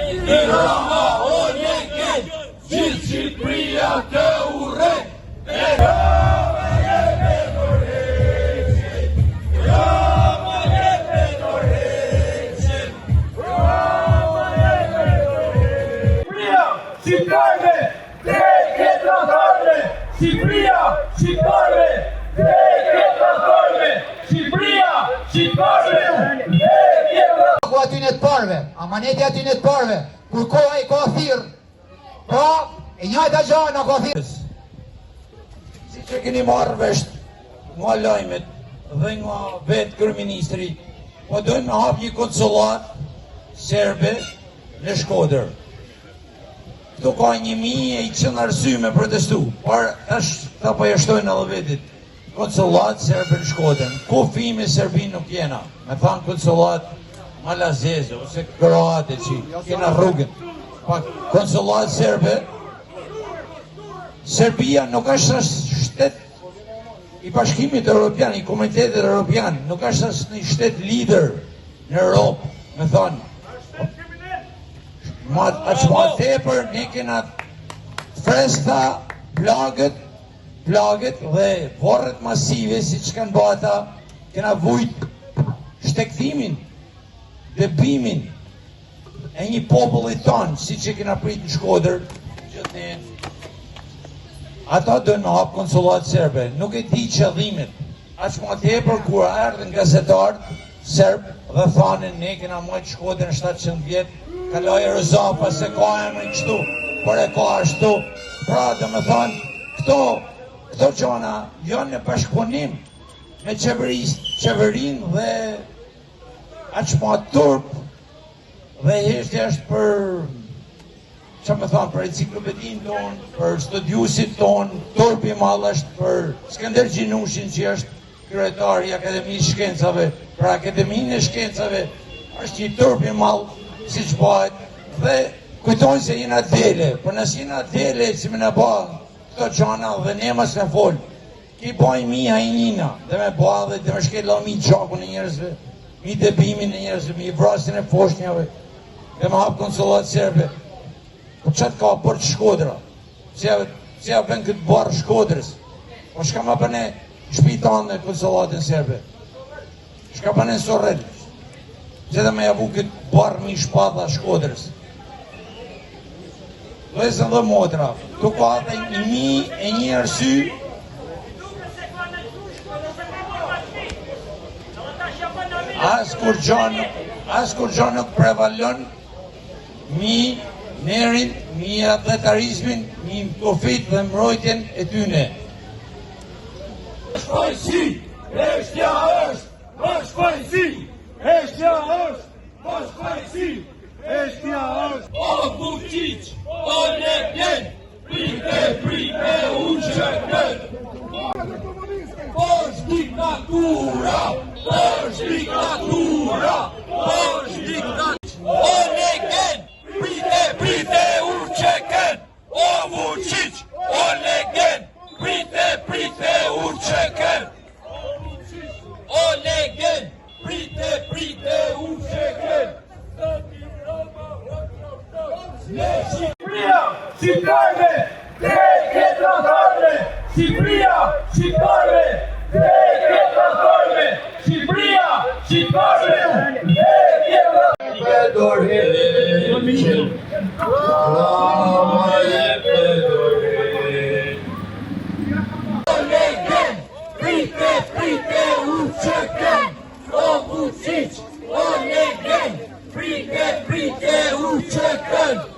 Tirana o leket, gjithë Shqipëria të urret. Rama jeme dorëheqen, Rama jeme dorëheqen, Rama jeme dorëheqen. Shqipëria, shqiptarve, drejtë tratarve, Shqipëria, shqiptarve, drejtë tratarve, Shqipëria, shqiptarve, aty në të parve, amaneti aty në të parve, kur koha i ka thirë, pra, e njajta gjahë në ka thirë. Si që keni marrë vesht nga lajmet dhe nga vetë kërëministri, po dojmë me hap një konsulat serbe në Shkodër. Këtu ka 1100 arsye me protestu, par është ta po jashtojnë edhe vetit. Konsulat serbe në Shkodër, ku fime Serbin nuk jena, me thanë konsulat Malazeze, ose Kroate që kena rrugën, pa konsulat serbe. Serbia nuk është shtet i bashkimit Europian, i Komitetit Europian, nuk është një shtet lider në Europë, me thonë. Aqë ma tepër, ne kena fresta, plagët dhe vorët masive, si që kanë bata, kena vujt shtektimin, dëbimin e një popullit tonë, si që kena prit në Shkodër, gjithë ne, ata dojnë me hapë konsulat serbe, nuk e di qëllimet, aqë ma tepër kur ardhën gazetarët serb dhe thanin, ne kena majtë Shkodër në 700 vjetë, kaloj e rëzapa se ka emrin kështu, por e ka ashtu, pra dhe me thanë, këto qana janë në bashkëpunim me qeverin dhe aqë ma turp dhe heshtë është për, që me thonë, për enciklopedin tonë, për studiusit tonë, turpi malë është për Skënder Gjinushin që është kryetar i Akademisë Shkencave, për Akademinë e Shkencave, është një turpi malë, si që bëhet, dhe kujtojnë se jena dele, për nësë jena dele, si me në bëhë, këto qana dhe ne mas me folë, ki bëjnë mi hajnina, dhe me bëhë dhe me shkella mi qaku në njerëzve, mi debimin e njerëzve, mi vrasin e foshnjave, dhe me hapë konsulat serbe. Po qëtë ka bërë të Shkodra? Si ja vën këtë barë Shkodrës? Po shka ma përne shpitanë në konsulatën serbe? Shka përne në Sorrelës? Që dhe me javu këtë barë mi shpata Shkodrës? Lezën dhe motra, tu ka dhe 1001 arsy. As kur gjo nuk prevalon mi merin, mi atletarizmin, mi profit dhe mbrojtjen e tyne. Bashkëfajsi, eshtja është, bashkëfajsi, eshtja është, bashkëfajsi, eshtja është. O Vučić, o Legen, prite, unë qëtën. Posh diktatura, posh diktatura, posh diktatura. O Legen, prite, unë qëtën. O Vučić, o Legen, prite, unë qëtën. O Legen, prite, unë qëtën. Shqipëria, shqiptarve, drejtë tratarve, Shqipëria, shqiptarve, drejtë tratarve, Shqipëria, shqiptarve, drejtë tratarve.